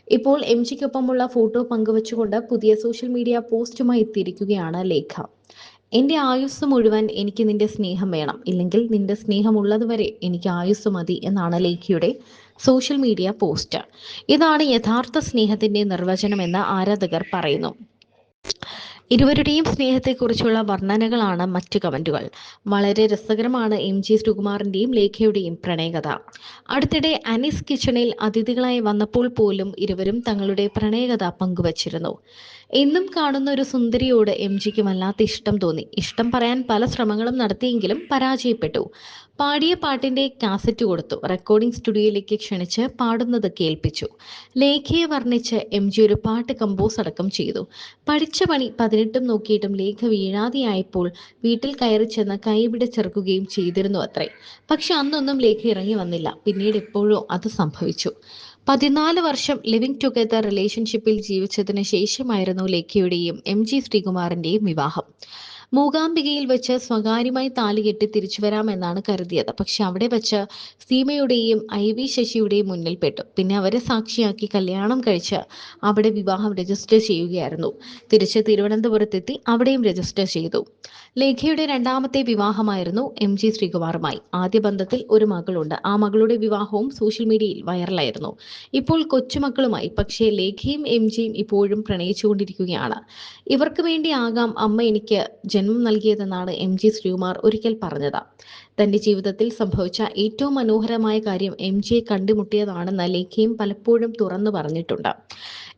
ഇപ്പോൾ എംജിക്കൊപ്പമുള്ള ഫോട്ടോ പങ്കുവച്ചുകൊണ്ട് പുതിയ social media പോസ്റ്റുമായി എത്തിയിരിക്കുകയാണ് ലേഖ. എന്റെ ആയുസ് മുഴുവൻ എനിക്ക് നിന്റെ സ്നേഹം വേണം, ഇല്ലെങ്കിൽ നിന്റെ സ്നേഹമുള്ളതുവരെ എനിക്ക് ആയുസ് മതി എന്നാണ് ലേഖയുടെ സോഷ്യൽ മീഡിയ പോസ്റ്റ്. ഇതാണ് യഥാർത്ഥ സ്നേഹത്തിന്റെ നിർവചനമെന്ന് ആരാധകർ പറയുന്നു. ഇരുവരുടെയും സ്നേഹത്തെക്കുറിച്ചുള്ള വർണ്ണനകളാണ് മറ്റു കമന്റുകൾ. വളരെ രസകരമാണ് എം.ജി. ശ്രീകുമാറിന്റെയും ലേഖയുടെയും പ്രണയകഥ. അടുത്തിടെ അനീസ് കിച്ചണിൽ അതിഥികളായി വന്നപ്പോൾ പോലും ഇരുവരും തങ്ങളുടെ പ്രണയകഥ പങ്കുവച്ചിരുന്നു. എന്നും കാണുന്ന ഒരു സുന്ദരിയോട് എം.ജിക്ക് വല്ലാത്ത ഇഷ്ടം തോന്നി. ഇഷ്ടം പറയാൻ പല ശ്രമങ്ങളും നടത്തിയെങ്കിലും പരാജയപ്പെട്ടു. പാടിയ പാട്ടിന്റെ കാസറ്റ് കൊടുത്തു. റെക്കോർഡിംഗ് സ്റ്റുഡിയോയിലേക്ക് ക്ഷണിച്ച് പാടുന്നത് കേൾപ്പിച്ചു. ലേഖയെ വർണ്ണിച്ച് എം.ജി ഒരു പാട്ട് കമ്പോസ് അടക്കം ചെയ്തു. പഠിച്ച പണി 18 നോക്കിയിട്ടും ലേഖ വീഴാതെയായപ്പോൾ വീട്ടിൽ കയറി ചെന്ന് കൈപിടിച്ചിറക്കുകയും ചെയ്തിരുന്നു അത്രേ. പക്ഷെ അന്നൊന്നും ലേഖ ഇറങ്ങി വന്നില്ല. പിന്നീട് എപ്പോഴോ അത് സംഭവിച്ചു. 14 വർഷം ലിവിംഗ് ടുഗദർ റിലേഷൻഷിപ്പിൽ ജീവിച്ചതിന് ശേഷമായിരുന്നു ലേഖയുടെയും എം.ജി. ശ്രീകുമാറിന്റെയും വിവാഹം. മൂകാംബികയിൽ വെച്ച് സ്വകാര്യമായി താലി കെട്ടി തിരിച്ചു വരാമെന്നാണ് കരുതിയത്. പക്ഷെ അവിടെ വെച്ച് സീമയുടെയും IV ശശിയുടെയും മുന്നിൽ പെട്ടു. പിന്നെ അവരെ സാക്ഷിയാക്കി കല്യാണം കഴിച്ച് അവിടെ വിവാഹം രജിസ്റ്റർ ചെയ്യുകയായിരുന്നു. തിരിച്ച് തിരുവനന്തപുരത്തെത്തി അവിടെയും രജിസ്റ്റർ ചെയ്തു. ലേഖയുടെ രണ്ടാമത്തെ വിവാഹമായിരുന്നു എം.ജി. ശ്രീകുമാറുമായി. ആദ്യ ബന്ധത്തിൽ ഒരു മകളുണ്ട്. ആ മകളുടെ വിവാഹവും സോഷ്യൽ മീഡിയയിൽ വൈറലായിരുന്നു. ഇപ്പോൾ കൊച്ചുമക്കളുമായി. പക്ഷേ ലേഖയും എം.ജിയും ഇപ്പോഴും പ്രണയിച്ചുകൊണ്ടിരിക്കുകയാണ്. ഇവർക്ക് വേണ്ടി ആകാം അമ്മ എനിക്ക് ജന്മം നൽകിയതെന്നാണ് എം.ജി. ശ്രീകുമാർ ഒരിക്കൽ പറഞ്ഞത്. തന്റെ ജീവിതത്തിൽ സംഭവിച്ച ഏറ്റവും മനോഹരമായ കാര്യം എം.ജിയെ കണ്ടുമുട്ടിയതാണെന്ന് ലേഖയും പലപ്പോഴും തുറന്നു പറഞ്ഞിട്ടുണ്ട്.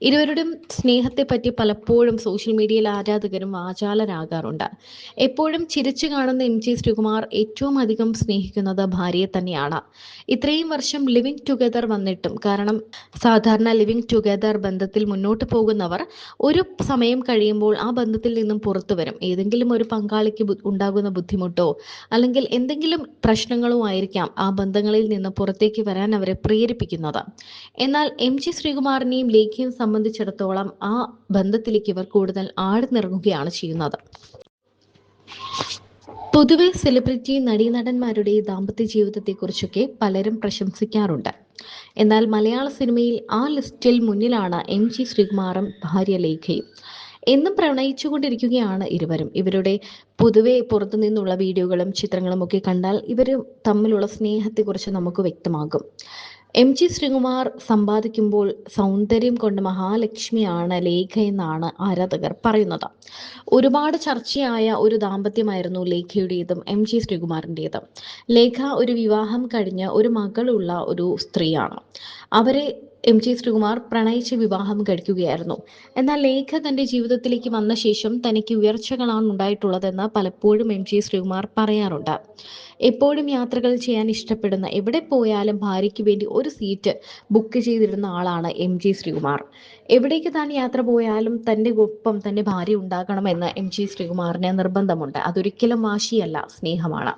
ഇരുവരുടെയും സ്നേഹത്തെപ്പറ്റി പലപ്പോഴും സോഷ്യൽ മീഡിയയിൽ ആരാധകരും വാചാലരാകാറുണ്ട്. എപ്പോഴും ചിരിച്ചു കാണുന്ന എം.ജി. ശ്രീകുമാർ ഏറ്റവും അധികം സ്നേഹിക്കുന്നത് ഭാര്യയെ തന്നെയാണ്. ഇത്രയും വർഷം ലിവിംഗ് ടുഗദർ വന്നിട്ടും, കാരണം സാധാരണ ലിവിംഗ് ടുഗദർ ബന്ധത്തിൽ മുന്നോട്ട് പോകുന്നവർ ഒരു സമയം കഴിയുമ്പോൾ ആ ബന്ധത്തിൽ നിന്നും പുറത്തു വരും. ഏതെങ്കിലും ഒരു പങ്കാളിക്ക് ഉണ്ടാകുന്ന ബുദ്ധിമുട്ടോ അല്ലെങ്കിൽ എന്തെങ്കിലും പ്രശ്നങ്ങളോ ആയിരിക്കാം ആ ബന്ധങ്ങളിൽ നിന്ന് പുറത്തേക്ക് വരാൻ അവരെ പ്രേരിപ്പിക്കുന്നത്. എന്നാൽ എം.ജി. ശ്രീകുമാറിനെയും ലേഖയും സംബന്ധിച്ചിടത്തോളം ആ ബന്ധത്തിലേക്ക് ഇവർ കൂടുതൽ ആഴ്ന്നിറങ്ങുകയാണ് ചെയ്യുന്നത്. പൊതുവെ സെലിബ്രിറ്റി നടീനടന്മാരുടെ ദാമ്പത്യ ജീവിതത്തെക്കുറിച്ചൊക്കെ പലരും പ്രശംസിക്കാറുണ്ട്. എന്നാൽ മലയാള സിനിമയിൽ ആ ലിസ്റ്റിൽ മുന്നിലാണ് എം.ജി. ശ്രീകുമാറും ഭാര്യ ലേഖയും. എന്നും പ്രണയിച്ചുകൊണ്ടിരിക്കുകയാണ് ഇരുവരും. ഇവരുടെ പൊതുവെ പുറത്തുനിന്നുള്ള വീഡിയോകളും ചിത്രങ്ങളും ഒക്കെ കണ്ടാൽ ഇവർ തമ്മിലുള്ള സ്നേഹത്തെക്കുറിച്ച് നമുക്ക് വ്യക്തമാകും. എം.ജി. ശ്രീകുമാർ സമ്പാദിക്കുമ്പോൾ സൗന്ദര്യം കൊണ്ട് മഹാലക്ഷ്മിയാണ് ലേഖ എന്നാണ് ആരാധകർ പറയുന്നത്. ഒരുപാട് ചർച്ചയായ ഒരു ദാമ്പത്യമായിരുന്നു ലേഖയുടേതും എം.ജി. ശ്രീകുമാറിൻ്റെതും. ലേഖ ഒരു വിവാഹം കഴിഞ്ഞ് ഒരു മകളുള്ള ഒരു സ്ത്രീയാണ്. അവരെ എം.ജി. ശ്രീകുമാർ പ്രണയിച്ച് വിവാഹം കഴിക്കുകയായിരുന്നു. എന്നാൽ ലേഖ തന്റെ ജീവിതത്തിലേക്ക് വന്ന ശേഷം തനിക്ക് ഉയർച്ചകളാണ് ഉണ്ടായിട്ടുള്ളതെന്ന് പലപ്പോഴും എം.ജി. ശ്രീകുമാർ പറയാറുണ്ട്. എപ്പോഴും യാത്രകൾ ചെയ്യാൻ ഇഷ്ടപ്പെടുന്ന, എവിടെ പോയാലും ഭാര്യയ്ക്ക് വേണ്ടി ഒരു സീറ്റ് ബുക്ക് ചെയ്തിരുന്ന ആളാണ് എം.ജി. ശ്രീകുമാർ. എവിടേക്ക് താൻ യാത്ര പോയാലും തൻ്റെ ഒപ്പം തൻ്റെ ഭാര്യ ഉണ്ടാകണമെന്ന് എം.ജി. ശ്രീകുമാറിന് നിർബന്ധമുണ്ട്. അതൊരിക്കലും വാശിയല്ല, സ്നേഹമാണ്.